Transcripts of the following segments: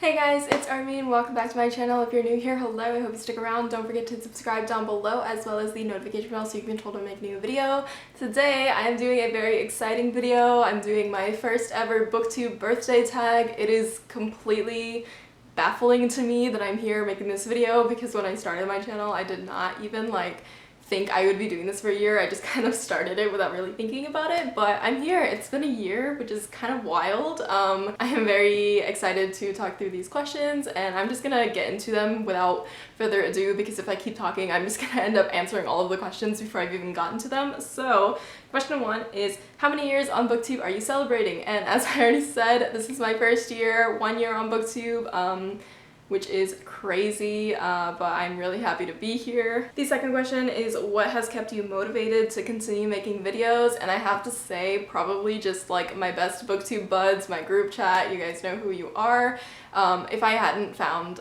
Hey guys, it's Armin. Welcome back to my channel. If you're new here, hello. I hope you stick around. Don't forget to subscribe down below as well as the notification bell so you can be told to make a new video. Today I am doing a very exciting video. I'm doing my first ever Booktube birthday tag. It is completely baffling to me that I'm here making this video because when I started my channel I did not even think I would be doing this for a year. I just kind of started it without really thinking about it, but I'm here. It's been a year, which is kind of wild. I am very excited to talk through these questions, and I'm just gonna get into them without further ado because if I keep talking, I'm just gonna end up answering all of the questions before I've even gotten to them. So, question one is, how many years on Booktube are you celebrating? And as I already said, this is my first year, 1 year on Booktube. Which is crazy, but I'm really happy to be here. The second question is, what has kept you motivated to continue making videos? And I have to say, probably just like my best Booktube buds, my group chat, you guys know who you are. If I hadn't found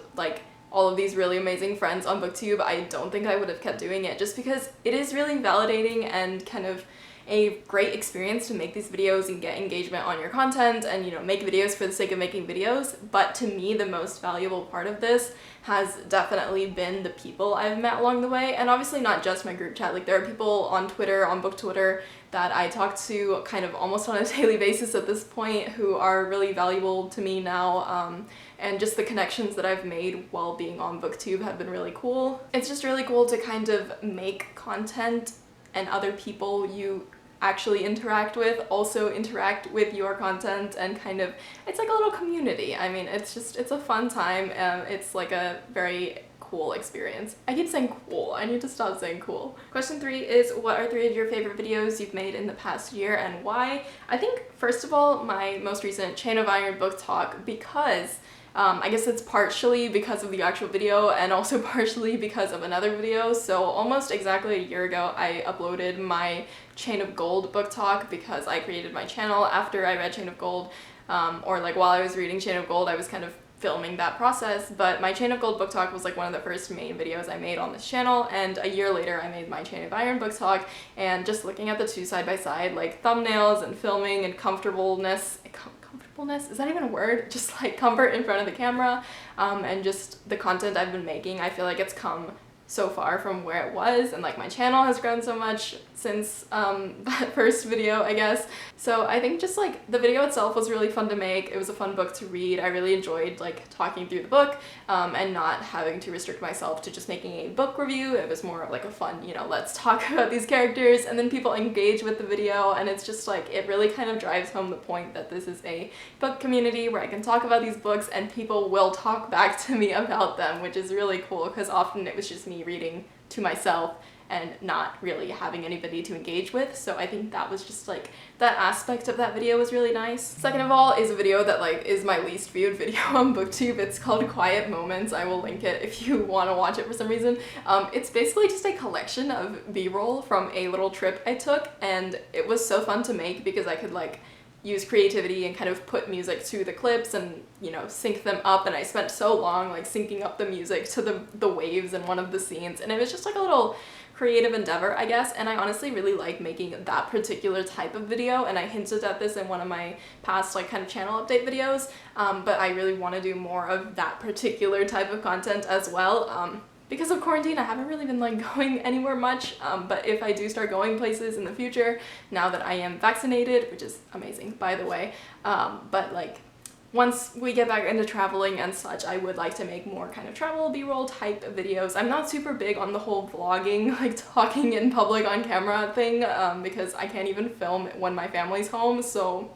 all of these really amazing friends on Booktube, I don't think I would have kept doing it, just because it is really validating and kind of a great experience to make these videos and get engagement on your content and, you know, make videos for the sake of making videos. But to me, the most valuable part of this has definitely been the people I've met along the way, and obviously not just my group chat. Like, there are people on Twitter, on Book Twitter, that I talk to kind of almost on a daily basis at this point who are really valuable to me now, and just the connections that I've made while being on Booktube have been really cool. It's just really cool to kind of make content and other people you actually interact with also interact with your content, and kind of, it's like a little community. I mean, it's a fun time. It's like a very cool experience. I keep saying cool. I need to stop saying cool. Question 3 is, what are 3 of your favorite videos you've made in the past year and why? I think, first of all, my most recent Chain of Iron book talk, because I guess it's partially because of the actual video and also partially because of another video. So almost exactly a year ago, I uploaded my Chain of Gold book talk because I created my channel after I read Chain of Gold, or like while I was reading Chain of Gold, I was kind of filming that process. But my Chain of Gold book talk was like one of the first main videos I made on this channel, and a year later I made my Chain of Iron book talk, and just looking at the two side by side, like thumbnails and filming and comfortableness, is that even a word? Just like comfort in front of the camera, and just the content I've been making, I feel like it's come so far from where it was, and like my channel has grown so much since that first video, I guess. So I think just like the video itself was really fun to make. It was a fun book to read. I really enjoyed like talking through the book, and not having to restrict myself to just making a book review. It was more of like a fun, you know, let's talk about these characters, and then people engage with the video, and it's just like, it really kind of drives home the point that this is a book community where I can talk about these books and people will talk back to me about them, which is really cool, because often it was just me reading to myself and not really having anybody to engage with. So I think that was just like, that aspect of that video was really nice. Second of all is a video that is my least viewed video on Booktube. It's called Quiet Moments. I will link it if you want to watch it for some reason. It's basically just a collection of B-roll from a little trip I took, and it was so fun to make because I could use creativity and kind of put music to the clips and, you know, sync them up, and I spent so long syncing up the music to the waves in one of the scenes, and it was just like a little creative endeavor, I guess, and I honestly really like making that particular type of video, and I hinted at this in one of my past kind of channel update videos, but I really want to do more of that particular type of content as well. Because of quarantine, I haven't really been going anywhere much, but if I do start going places in the future, now that I am vaccinated, which is amazing, by the way, but once we get back into traveling and such, I would like to make more kind of travel B-roll type videos. I'm not super big on the whole vlogging, talking in public on camera thing, because I can't even film when my family's home, so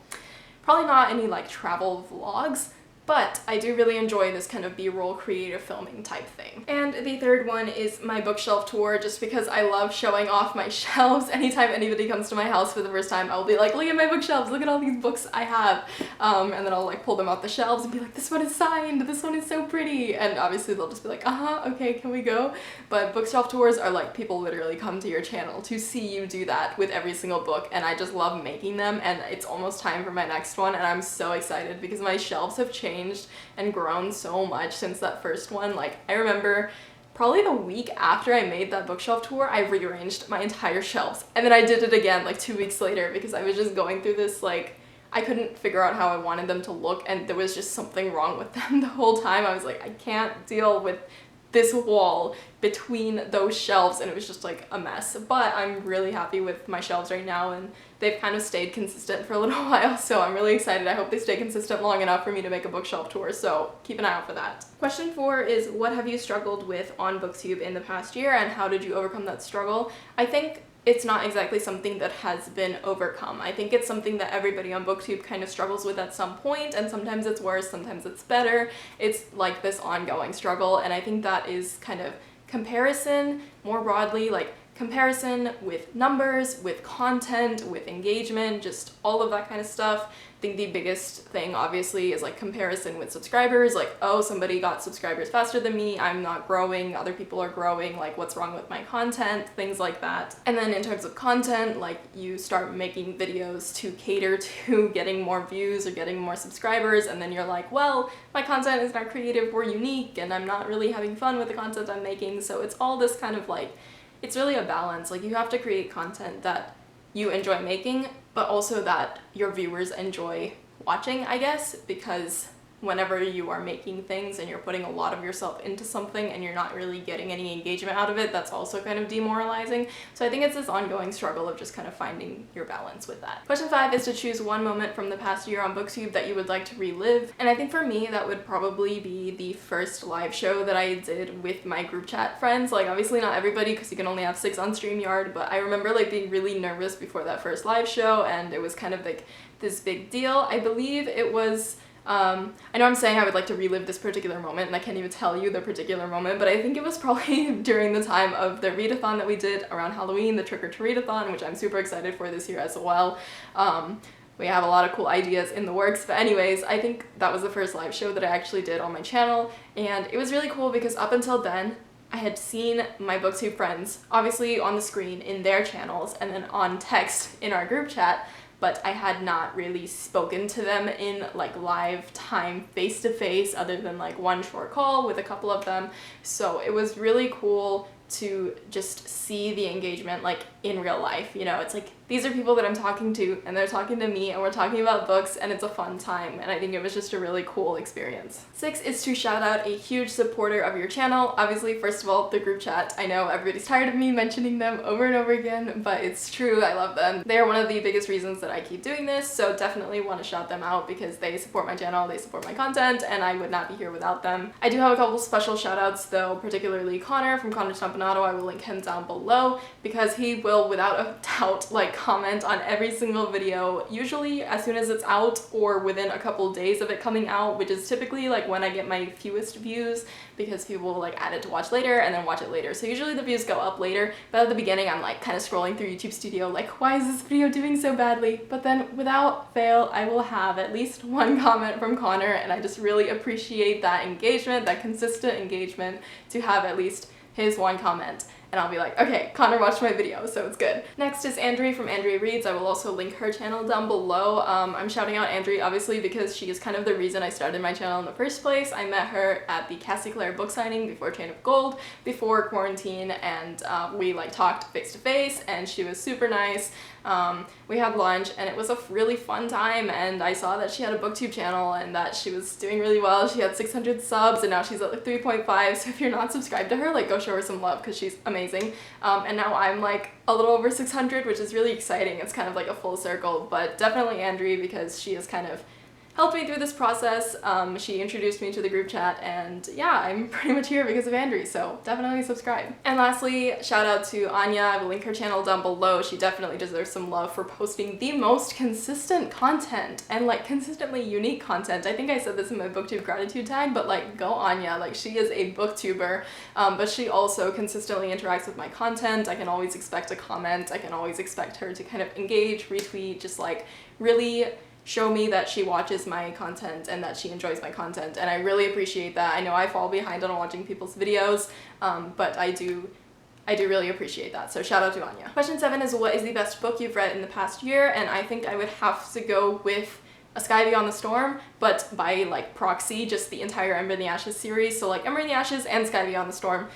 probably not any travel vlogs. But I do really enjoy this kind of B-roll creative filming type thing. And the third one is my bookshelf tour, just because I love showing off my shelves. Anytime anybody comes to my house for the first time, I'll be like, look at my bookshelves, look at all these books I have. And then I'll pull them off the shelves and be like, this one is signed, this one is so pretty. And obviously they'll just be like, okay, can we go? But bookshelf tours are people literally come to your channel to see you do that with every single book, and I just love making them, and it's almost time for my next one, and I'm so excited because my shelves have changed and grown so much since that first one. I remember probably the week after I made that bookshelf tour, I rearranged my entire shelves, and then I did it again 2 weeks later because I was just going through this I couldn't figure out how I wanted them to look, and there was just something wrong with them the whole time. I was like, I can't deal with this wall between those shelves, and it was just like a mess. But I'm really happy with my shelves right now, and they've kind of stayed consistent for a little while, so I'm really excited. I hope they stay consistent long enough for me to make a bookshelf tour, so keep an eye out for that. Question 4 is, what have you struggled with on Booktube in the past year, and how did you overcome that struggle? I think it's not exactly something that has been overcome. I think it's something that everybody on Booktube kind of struggles with at some point, and sometimes it's worse, sometimes it's better. It's like this ongoing struggle, and I think that is kind of comparison more broadly, like comparison with numbers, with content, with engagement, just all of that kind of stuff. I think the biggest thing obviously is like comparison with subscribers, like, oh, somebody got subscribers faster than me, I'm not growing, other people are growing, like what's wrong with my content, things like that. And then in terms of content, like you start making videos to cater to getting more views or getting more subscribers, and then you're like, well, my content is not creative or unique, and I'm not really having fun with the content I'm making. So it's all this kind of like, it's really a balance. Like you have to create content that you enjoy making, but also that your viewers enjoy watching, I guess, because whenever you are making things and you're putting a lot of yourself into something and you're not really getting any engagement out of it, that's also kind of demoralizing. So I think it's this ongoing struggle of just kind of finding your balance with that. Question 5 is to choose one moment from the past year on Booktube that you would like to relive. And I think for me, that would probably be the first live show that I did with my group chat friends. Like obviously not everybody, because you can only have 6 on StreamYard, but I remember like being really nervous before that first live show, and it was kind of like this big deal. I believe it was I know I'm saying I would like to relive this particular moment, and I can't even tell you the particular moment, but I think it was probably during the time of the readathon that we did around Halloween, the Trick or Treat-a-thon, which I'm super excited for this year as well. We have a lot of cool ideas in the works, but anyways, I think that was the first live show that I actually did on my channel, and it was really cool because up until then, I had seen my Booktube friends, obviously on the screen in their channels, and then on text in our group chat, but I had not really spoken to them in like live time face-to-face other than like one short call with a couple of them. So it was really cool to just see the engagement like in real life, you know. It's like these are people that I'm talking to, and they're talking to me, and we're talking about books, and it's a fun time, and I think it was just a really cool experience. 6 is to shout out a huge supporter of your channel. Obviously, first of all, the group chat. I know everybody's tired of me mentioning them over and over again, but it's true, I love them. They are one of the biggest reasons that I keep doing this, so definitely want to shout them out because they support my channel, they support my content, and I would not be here without them. I do have a couple special shout outs though, particularly Connor from Connor Stampanato. I will link him down below because he will without a doubt like comment on every single video, usually as soon as it's out or within a couple days of it coming out, which is typically like when I get my fewest views because people will like add it to watch later and then watch it later. So usually the views go up later, but at the beginning I'm like kind of scrolling through YouTube Studio like, why is this video doing so badly? But then without fail, I will have at least one comment from Connor, and I just really appreciate that engagement, that consistent engagement, to have at least his one comment. And I'll be like, okay, Connor watched my video, so it's good. Next is Andrea from Andrea Reads. I will also link her channel down below. I'm shouting out Andrea obviously because she is kind of the reason I started my channel in the first place. I met her at the Cassie Clare book signing before Chain of Gold, before quarantine, and we like talked face to face, and she was super nice. We had lunch, and it was a really fun time, and I saw that she had a Booktube channel and that she was doing really well. She had 600 subs, and now she's at like 3.5, so if you're not subscribed to her, like go show her some love because she's amazing. And now I'm like a little over 600, which is really exciting. It's kind of like a full circle, but definitely Andrea because she is kind of helped me through this process. She introduced me to the group chat, and yeah, I'm pretty much here because of Andrea, so definitely subscribe. And lastly, shout out to Anya. I will link her channel down below. She definitely deserves some love for posting the most consistent content and like consistently unique content. I think I said this in my Booktube gratitude tag, but like go Anya, like she is a booktuber, but she also consistently interacts with my content. I can always expect a comment. I can always expect her to kind of engage, retweet, just like really show me that she watches my content and that she enjoys my content, and I really appreciate that. I know I fall behind on watching people's videos, but I do really appreciate that, so shout out to Anya. Question 7 is, what is the best book you've read in the past year? And I think I would have to go with A Sky Beyond the Storm, but by like proxy, just the entire Ember in the Ashes series, so like Ember in the Ashes and Sky Beyond the Storm.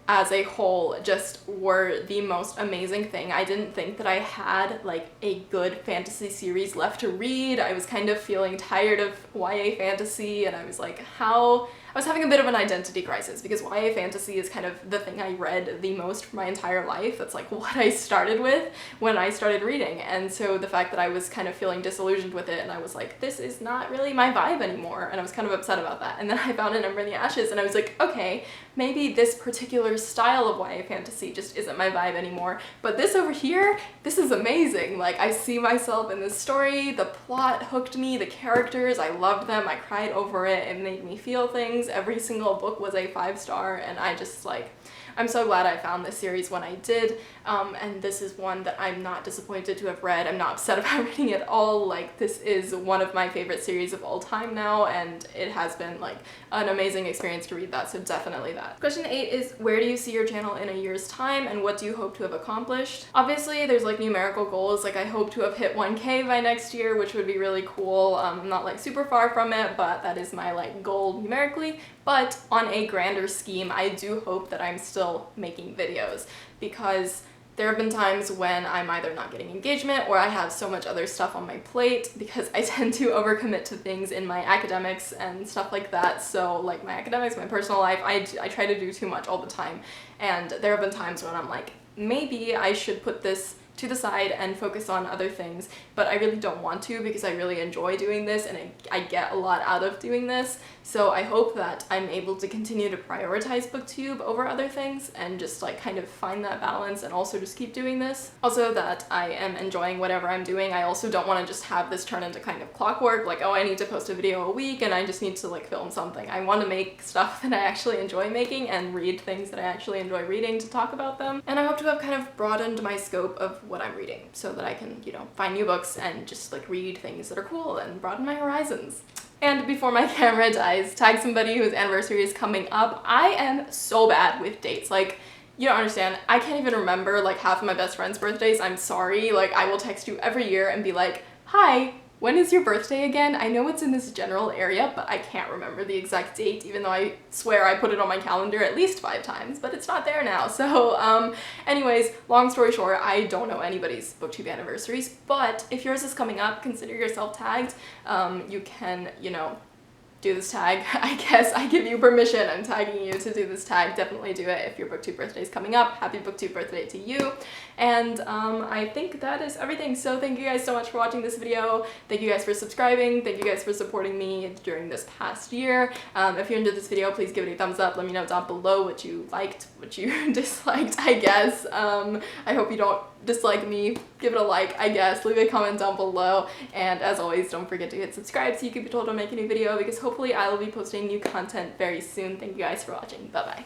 as a whole just were the most amazing thing. I didn't think that I had like a good fantasy series left to read. I was kind of feeling tired of YA fantasy, and I was like, I was having a bit of an identity crisis because YA fantasy is kind of the thing I read the most for my entire life. That's like what I started with when I started reading. And so the fact that I was kind of feeling disillusioned with it, and I was like, this is not really my vibe anymore, and I was kind of upset about that. And then I found An Ember in the Ashes, and I was like, okay, maybe this particular style of YA fantasy just isn't my vibe anymore, but this over here, this is amazing. Like, I see myself in this story, the plot hooked me, the characters, I loved them, I cried over it, it made me feel things. Every single book was a 5-star, and I just like, I'm so glad I found this series when I did, and this is one that I'm not disappointed to have read. I'm not upset about reading it all. Like, this is one of my favorite series of all time now, and it has been like an amazing experience to read that, so definitely that. Question 8 is, where do you see your channel in a year's time, and what do you hope to have accomplished? Obviously, there's like numerical goals. Like, I hope to have hit 1K by next year, which would be really cool. I'm not like super far from it, but that is my like goal numerically. But on a grander scheme, I do hope that I'm still making videos, because there have been times when I'm either not getting engagement or I have so much other stuff on my plate, because I tend to overcommit to things in my academics and stuff like that. So like my academics, my personal life, I try to do too much all the time. And there have been times when I'm like, maybe I should put this to the side and focus on other things, but I really don't want to, because I really enjoy doing this and I get a lot out of doing this. So I hope that I'm able to continue to prioritize Booktube over other things and just like kind of find that balance and also just keep doing this. Also that I am enjoying whatever I'm doing. I also don't want to just have this turn into kind of clockwork, like, oh, I need to post a video a week and I just need to like film something. I want to make stuff that I actually enjoy making and read things that I actually enjoy reading to talk about them. And I hope to have kind of broadened my scope of what I'm reading so that I can, you know, find new books and just like read things that are cool and broaden my horizons. And before my camera dies, tag somebody whose anniversary is coming up. I am so bad with dates. Like, you don't understand. I can't even remember like half of my best friends' birthdays. I'm sorry. Like, I will text you every year and be like, hi, when is your birthday again? I know it's in this general area, but I can't remember the exact date, even though I swear I put it on my calendar at least 5 times, but it's not there now. So anyways, long story short, I don't know anybody's Booktube anniversaries, but if yours is coming up, consider yourself tagged. You can, you know, do this tag. I guess I give you permission. I'm tagging you to do this tag. Definitely do it if your Booktube birthday is coming up. Happy Booktube birthday to you. And I think that is everything. So thank you guys so much for watching this video. Thank you guys for subscribing. Thank you guys for supporting me during this past year. If you're into this video, please give it a thumbs up. Let me know down below what you liked, what you disliked, I guess. I hope you don't dislike me. Give it a like, I guess. Leave a comment down below. And as always, don't forget to hit subscribe so you can be told when I make a new video, because hopefully I will be posting new content very soon. Thank you guys for watching. Bye bye.